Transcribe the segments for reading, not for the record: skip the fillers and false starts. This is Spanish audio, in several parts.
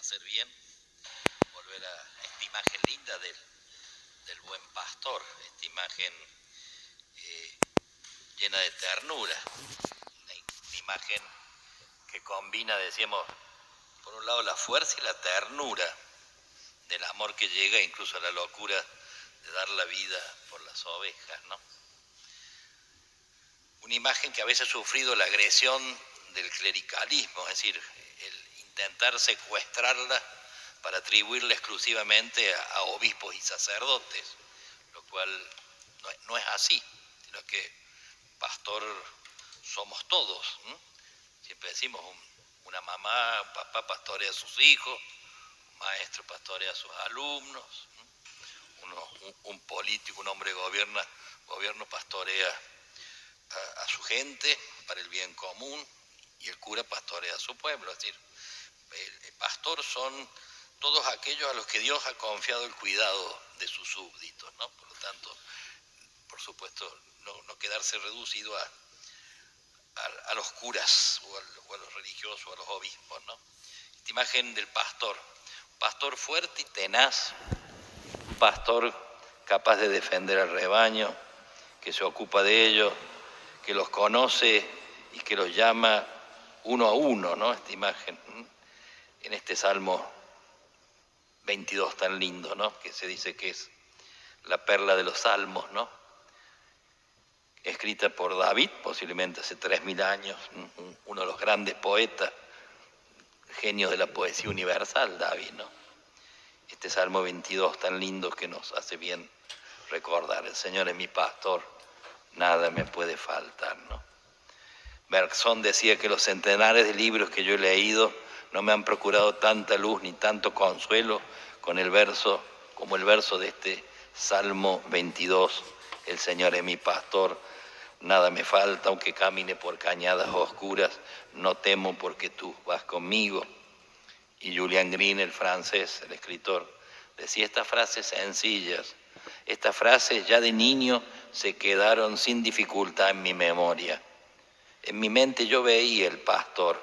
hacer bien, volver a esta imagen linda del buen pastor, esta imagen llena de ternura, una imagen que combina, decíamos, por un lado la fuerza y la ternura del amor que llega incluso a la locura de dar la vida por las ovejas, ¿no? Una imagen que a veces ha sufrido la agresión del clericalismo, es decir, el intentar secuestrarla para atribuirla exclusivamente a obispos y sacerdotes, lo cual no es así, sino que pastor somos todos. Siempre decimos, una mamá, un papá pastorea a sus hijos, un maestro pastorea a sus alumnos, un político, un hombre gobierno pastorea a su gente para el bien común, y el cura pastorea a su pueblo. Es decir, el pastor son todos aquellos a los que Dios ha confiado el cuidado de sus súbditos, ¿no? Por lo tanto, por supuesto, no quedarse reducido a los curas o a los religiosos o a los obispos, ¿no? Esta imagen del pastor fuerte y tenaz, un pastor capaz de defender al rebaño, que se ocupa de ellos, que los conoce y que los llama uno a uno, ¿no? Esta imagen en este Salmo 22 tan lindo, ¿no? Que se dice que es la perla de los salmos, ¿no? Escrita por David, posiblemente hace 3000 años, uno de los grandes poetas, genio de la poesía universal, David, ¿no? Este Salmo 22 tan lindo que nos hace bien recordar: el Señor es mi pastor, nada me puede faltar, ¿no? Bergson decía que los centenares de libros que yo he leído no me han procurado tanta luz ni tanto consuelo como el verso de este Salmo 22, el Señor es mi pastor, nada me falta, aunque camine por cañadas oscuras, no temo porque tú vas conmigo. Y Julian Green, el francés, el escritor, decía estas frases sencillas, estas frases ya de niño se quedaron sin dificultad en mi memoria. En mi mente yo veía el pastor,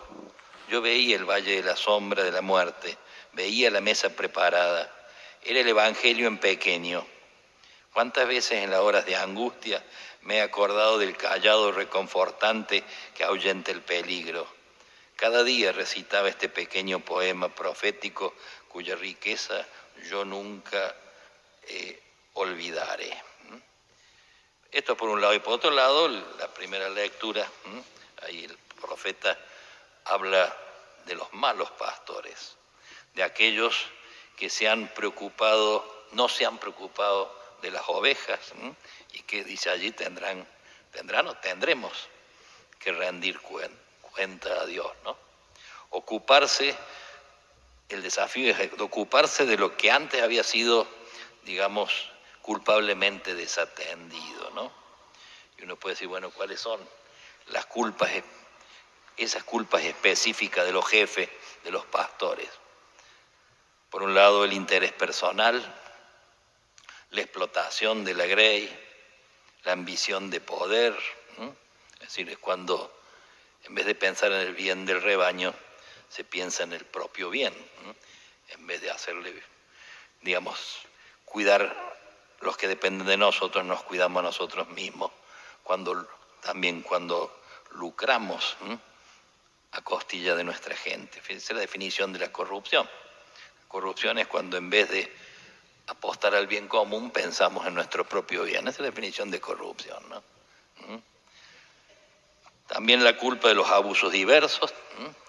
yo veía el valle de la sombra de la muerte, veía la mesa preparada, era el evangelio en pequeño. ¿Cuántas veces en las horas de angustia me he acordado del callado reconfortante que ahuyenta el peligro? Cada día recitaba este pequeño poema profético cuya riqueza yo nunca olvidaré. Esto por un lado, y por otro lado, la primera lectura, ahí el profeta habla de los malos pastores, de aquellos que no se han preocupado de las ovejas, y que dice allí tendremos que rendir cuenta a Dios, ¿no? El desafío es ocuparse de lo que antes había sido, digamos, culpablemente desatendido, ¿no? Y uno puede decir, bueno, ¿cuáles son las culpas, esas culpas específicas de los jefes, de los pastores? Por un lado, el interés personal, la explotación de la grey, la ambición de poder, es decir, es cuando en vez de pensar en el bien del rebaño, se piensa en el propio bien, en vez de hacerle, digamos, cuidar los que dependen de nosotros, nos cuidamos a nosotros mismos, también cuando lucramos a costilla de nuestra gente. Fíjense la definición de la corrupción. Corrupción es cuando en vez de apostar al bien común pensamos en nuestro propio bien. Esa es la definición de corrupción, ¿no? También la culpa de los abusos diversos,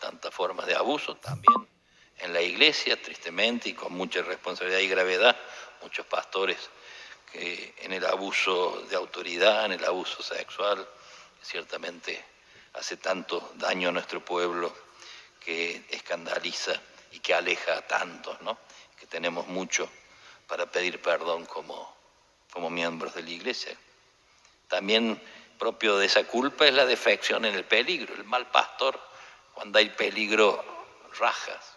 tantas formas de abuso, también en la iglesia, tristemente, y con mucha responsabilidad y gravedad, muchos pastores que en el abuso de autoridad, en el abuso sexual, ciertamente hace tanto daño a nuestro pueblo, que escandaliza y que aleja a tantos, ¿no? Que tenemos mucho para pedir perdón como miembros de la iglesia. También propio de esa culpa es la defección en el peligro. El mal pastor, cuando hay peligro, rajas,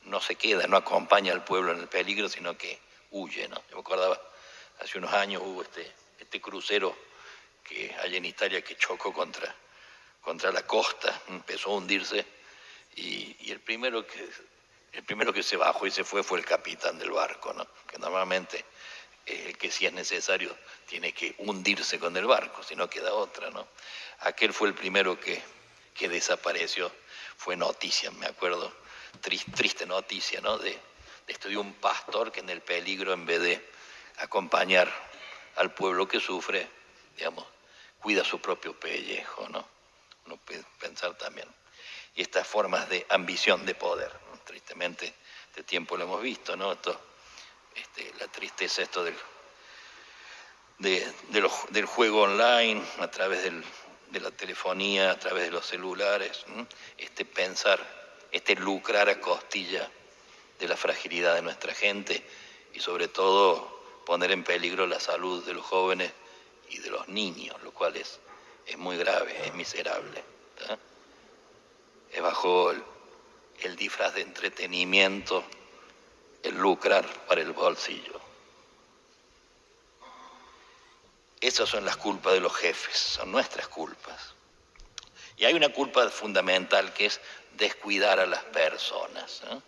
no se queda, no acompaña al pueblo en el peligro, sino que huye, ¿no? Yo me acordaba, hace unos años hubo este crucero que hay en Italia que chocó contra la costa, empezó a hundirse, y el primero que El primero que se bajó y se fue el capitán del barco, ¿no? Que normalmente el que si es necesario tiene que hundirse con el barco, si no queda otra, ¿no? Aquel fue el primero que desapareció, fue noticia, me acuerdo, triste noticia, ¿no? De esto de un pastor que en el peligro, en vez de acompañar al pueblo que sufre, digamos, cuida su propio pellejo, ¿no? Uno puede pensar también. Y estas formas de ambición de poder, ¿no? Tristemente, este tiempo lo hemos visto, ¿no? La tristeza esto del juego online, a través de la telefonía, a través de los celulares, ¿no? Pensar, lucrar a costilla de la fragilidad de nuestra gente y sobre todo poner en peligro la salud de los jóvenes y de los niños, lo cual es muy grave, es miserable, ¿tá? Es bajo el disfraz de entretenimiento, el lucrar para el bolsillo. Esas son las culpas de los jefes, son nuestras culpas. Y hay una culpa fundamental que es descuidar a las personas, ¿eh?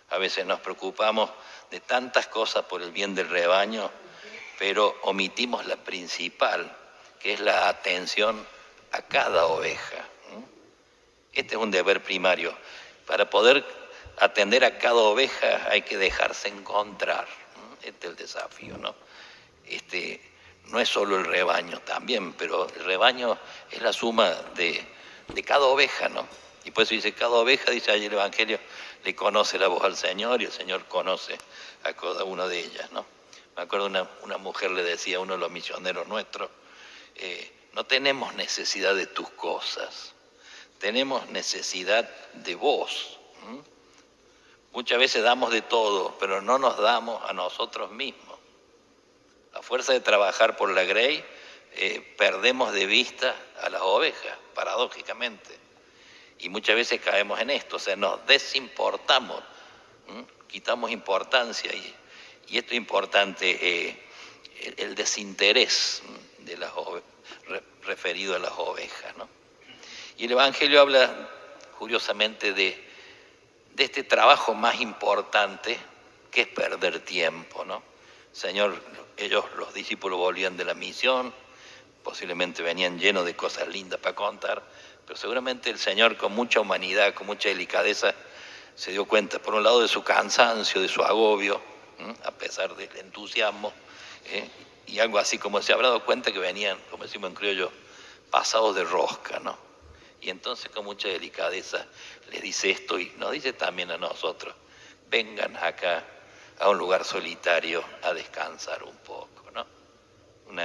A veces nos preocupamos de tantas cosas por el bien del rebaño, pero omitimos la principal, que es la atención a cada oveja. Este es un deber primario. Para poder atender a cada oveja hay que dejarse encontrar. Este es el desafío, ¿no? No es solo el rebaño también, pero el rebaño es la suma de cada oveja, ¿no? Y por eso dice, cada oveja, dice ahí el Evangelio, le conoce la voz al Señor y el Señor conoce a cada una de ellas, ¿no? Me acuerdo una mujer le decía a uno de los misioneros nuestros, no tenemos necesidad de tus cosas, tenemos necesidad de vos. Muchas veces damos de todo, pero no nos damos a nosotros mismos. A fuerza de trabajar por la grey, perdemos de vista a las ovejas, paradójicamente. Y muchas veces caemos en esto, o sea, nos desimportamos, quitamos importancia. Y esto es importante, el desinterés de las referido a las ovejas, ¿no? Y el Evangelio habla, curiosamente, de este trabajo más importante, que es perder tiempo, ¿no? Señor, los discípulos volvían de la misión, posiblemente venían llenos de cosas lindas para contar, pero seguramente el Señor, con mucha humanidad, con mucha delicadeza, se dio cuenta, por un lado, de su cansancio, de su agobio, a pesar del entusiasmo, y algo así como se habrá dado cuenta que venían, como decimos en criollo, pasados de rosca, ¿no? Y entonces con mucha delicadeza les dice esto y nos dice también a nosotros, vengan acá a un lugar solitario a descansar un poco, ¿no? Uno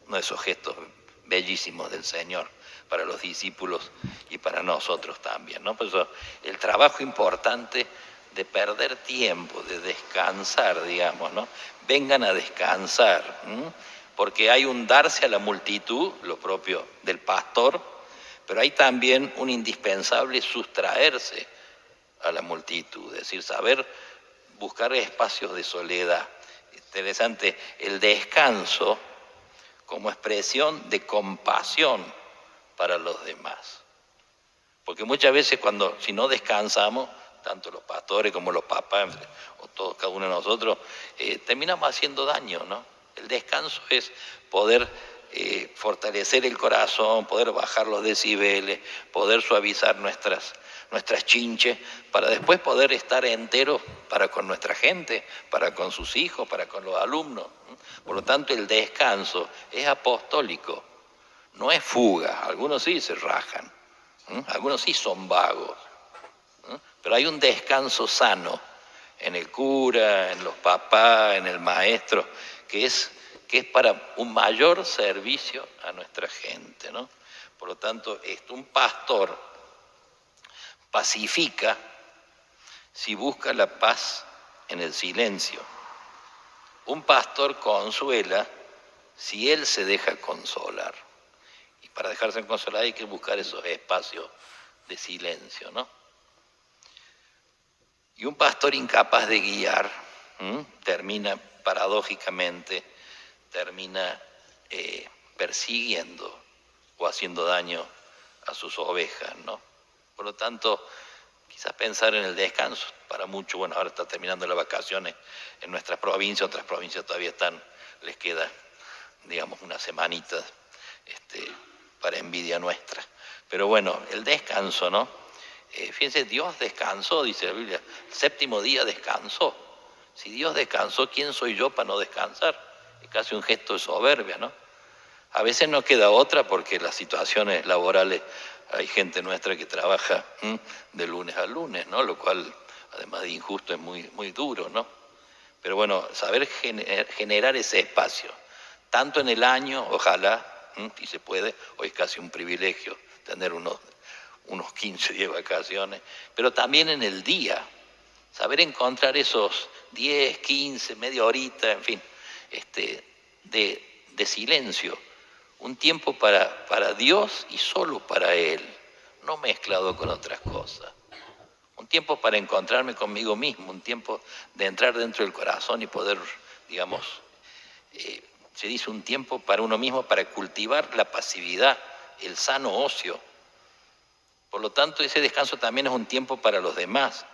de esos gestos bellísimos del Señor para los discípulos y para nosotros también, ¿no? Por eso el trabajo importante de perder tiempo, de descansar, digamos, ¿no? Vengan a descansar, porque hay un darse a la multitud, lo propio del pastor, pero hay también un indispensable sustraerse a la multitud, es decir, saber buscar espacios de soledad. Interesante, el descanso como expresión de compasión para los demás. Porque muchas veces si no descansamos, tanto los pastores como los papás, o todos, cada uno de nosotros, terminamos haciendo daño, ¿no? El descanso es poder fortalecer el corazón, poder bajar los decibeles, poder suavizar nuestras chinches, para después poder estar enteros para con nuestra gente, para con sus hijos, para con los alumnos. Por lo tanto, el descanso es apostólico, no es fuga. Algunos sí se rajan, algunos sí son vagos, pero hay un descanso sano en el cura, en los papás, en el maestro, que es para un mayor servicio a nuestra gente, ¿no? Por lo tanto, un pastor pacifica si busca la paz en el silencio. Un pastor consuela si él se deja consolar. Y para dejarse consolar hay que buscar esos espacios de silencio, ¿no? Y un pastor incapaz de guiar termina, paradójicamente, persiguiendo o haciendo daño a sus ovejas, ¿no? Por lo tanto, Quizás pensar en el descanso, para muchos, bueno, ahora está terminando las vacaciones en nuestra provincia, otras provincias todavía les queda, digamos, una semanita para envidia nuestra. Pero bueno, el descanso, ¿no? Fíjense, Dios descansó, dice la Biblia, el séptimo día descansó. Si Dios descansó, ¿quién soy yo para no descansar? Es casi un gesto de soberbia, ¿no? A veces no queda otra porque las situaciones laborales, hay gente nuestra que trabaja de lunes a lunes, ¿no? Lo cual, además de injusto, es muy, muy duro, ¿no? Pero bueno, saber generar ese espacio, tanto en el año, ojalá, si se puede, hoy es casi un privilegio tener unos 15 días de vacaciones, pero también en el día, saber encontrar esos 10, 15, media horita, en fin, de silencio, un tiempo para Dios y solo para Él, no mezclado con otras cosas. Un tiempo para encontrarme conmigo mismo, un tiempo de entrar dentro del corazón y poder, digamos, se dice un tiempo para uno mismo, para cultivar la pasividad, el sano ocio. Por lo tanto, ese descanso también es un tiempo para los demás,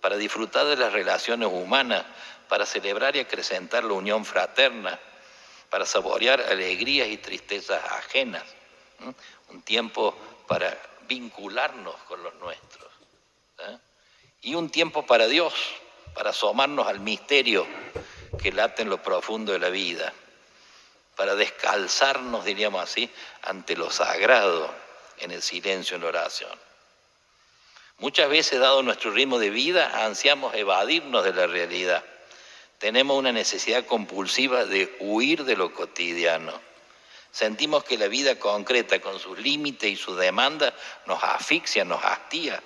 para disfrutar de las relaciones humanas, para celebrar y acrecentar la unión fraterna, para saborear alegrías y tristezas ajenas. Un tiempo para vincularnos con los nuestros. Y un tiempo para Dios, para asomarnos al misterio que late en lo profundo de la vida, para descalzarnos, diríamos así, ante lo sagrado en el silencio, en la oración. Muchas veces, dado nuestro ritmo de vida, ansiamos evadirnos de la realidad. Tenemos una necesidad compulsiva de huir de lo cotidiano. Sentimos que la vida concreta, con sus límites y sus demandas, nos asfixia, nos hastía,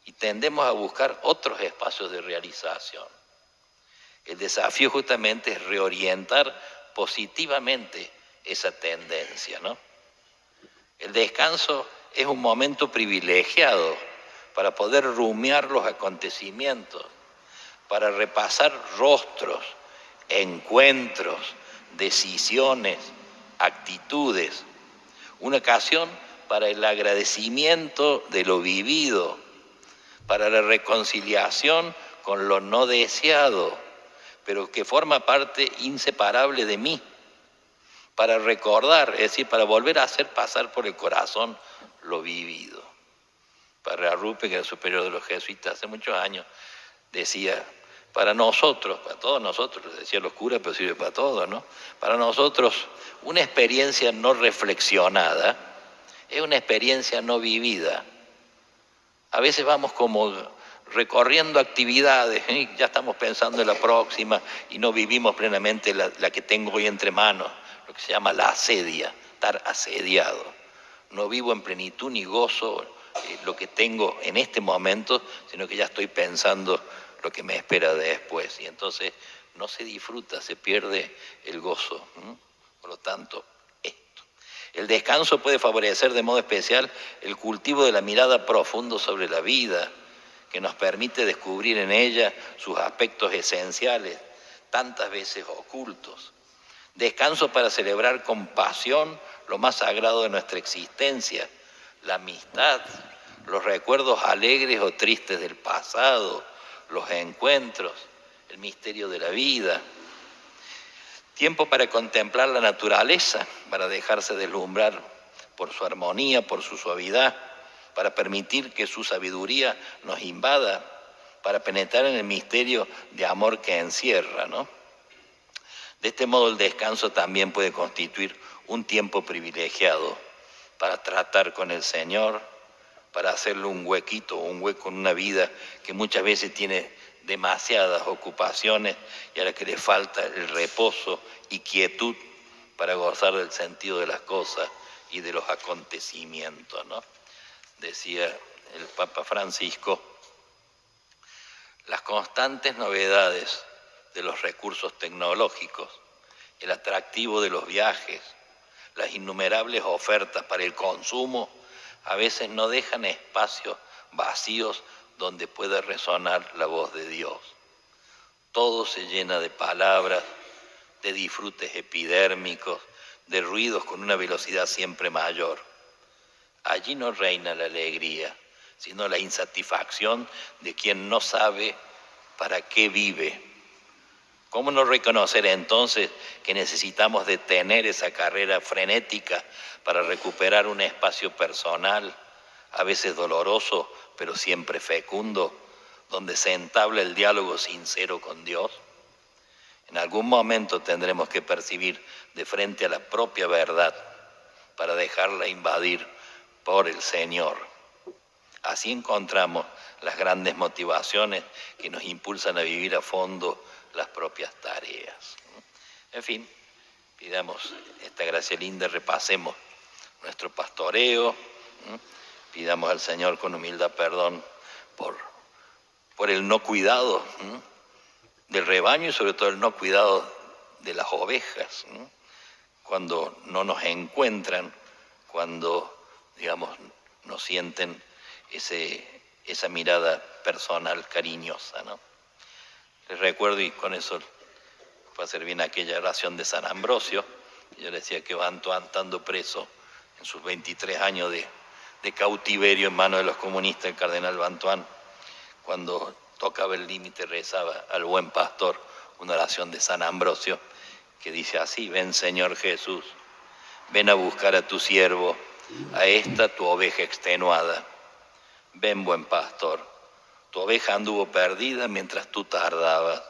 y tendemos a buscar otros espacios de realización. El desafío justamente es reorientar positivamente esa tendencia, ¿no? El descanso es un momento privilegiado para poder rumiar los acontecimientos, para repasar rostros, encuentros, decisiones, actitudes. Una ocasión para el agradecimiento de lo vivido, para la reconciliación con lo no deseado, pero que forma parte inseparable de mí, para recordar, es decir, para volver a hacer pasar por el corazón lo vivido. Padre Arrupe, que era superior de los jesuitas hace muchos años, decía, para nosotros, para todos nosotros, les decía los curas, pero sirve para todos, ¿no? Para nosotros, una experiencia no reflexionada es una experiencia no vivida. A veces vamos como recorriendo actividades, ya estamos pensando en la próxima y no vivimos plenamente la que tengo hoy entre manos, lo que se llama la asedia, estar asediado. No vivo en plenitud ni gozo lo que tengo en este momento, sino que ya estoy pensando lo que me espera después. Y entonces no se disfruta, se pierde el gozo. Por lo tanto, el descanso puede favorecer de modo especial el cultivo de la mirada profundo sobre la vida, que nos permite descubrir en ella sus aspectos esenciales, tantas veces ocultos. Descanso para celebrar con pasión lo más sagrado de nuestra existencia, la amistad, los recuerdos alegres o tristes del pasado, los encuentros, el misterio de la vida. Tiempo para contemplar la naturaleza, para dejarse deslumbrar por su armonía, por su suavidad, para permitir que su sabiduría nos invada, para penetrar en el misterio de amor que encierra, ¿no? De este modo el descanso también puede constituir un tiempo privilegiado para tratar con el Señor, para hacerle un huequito, un hueco en una vida que muchas veces tiene demasiadas ocupaciones y a la que le falta el reposo y quietud para gozar del sentido de las cosas y de los acontecimientos, ¿no? Decía el Papa Francisco, las constantes novedades de los recursos tecnológicos, el atractivo de los viajes, las innumerables ofertas para el consumo, a veces no dejan espacios vacíos donde pueda resonar la voz de Dios. Todo se llena de palabras, de disfrutes epidérmicos, de ruidos con una velocidad siempre mayor. Allí no reina la alegría, sino la insatisfacción de quien no sabe para qué vive. ¿Cómo no reconocer entonces que necesitamos detener esa carrera frenética para recuperar un espacio personal, a veces doloroso, pero siempre fecundo, donde se entabla el diálogo sincero con Dios? En algún momento tendremos que percibir de frente a la propia verdad para dejarla invadir por el Señor. Así encontramos las grandes motivaciones que nos impulsan a vivir a fondo las propias tareas. En fin, pidamos esta gracia linda, repasemos nuestro pastoreo, pidamos al Señor con humildad perdón por el no cuidado del rebaño y sobre todo el no cuidado de las ovejas, cuando no nos encuentran, cuando, digamos, no sienten esa mirada personal cariñosa, ¿no? Les recuerdo, y con eso va a ser bien aquella oración de San Ambrosio, yo le decía que va andando preso en sus 23 años de cautiverio en manos de los comunistas, el cardenal Bantuán, cuando tocaba el límite rezaba al buen pastor una oración de San Ambrosio que dice así: ven Señor Jesús, ven a buscar a tu siervo, a esta tu oveja extenuada. Ven buen pastor, tu oveja anduvo perdida mientras tú tardabas,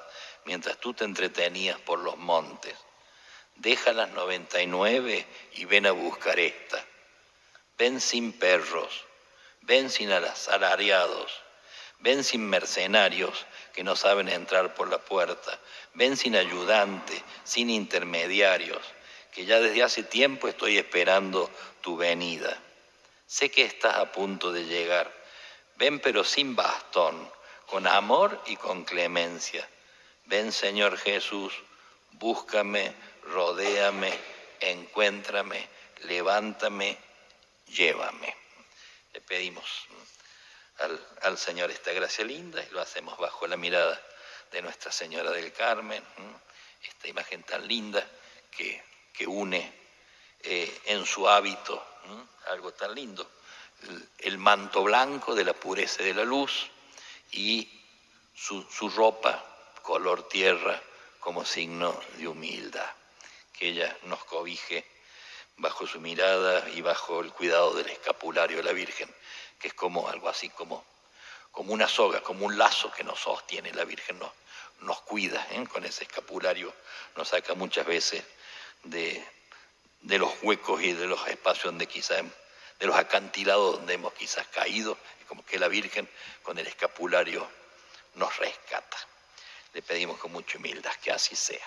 mientras tú te entretenías por los montes. Deja las 99 y ven a buscar esta. Ven sin perros, ven sin asalariados, ven sin mercenarios que no saben entrar por la puerta, ven sin ayudante, sin intermediarios, que ya desde hace tiempo estoy esperando tu venida. Sé que estás a punto de llegar. Ven pero sin bastón, con amor y con clemencia. Ven Señor Jesús, búscame, rodéame, encuéntrame, levántame, llévame. Le pedimos al Señor esta gracia linda y lo hacemos bajo la mirada de Nuestra Señora del Carmen, esta imagen tan linda que une en su hábito algo tan lindo, el manto blanco de la pureza y de la luz y su ropa color tierra como signo de humildad. Que ella nos cobije bajo su mirada y bajo el cuidado del escapulario de la Virgen, que es como algo así como una soga, como un lazo que nos sostiene. La Virgen nos cuida, con ese escapulario nos saca muchas veces de los huecos y de los espacios donde quizás, de los acantilados donde hemos quizás caído, y como que la Virgen con el escapulario nos rescata. Le pedimos con mucha humildad que así sea.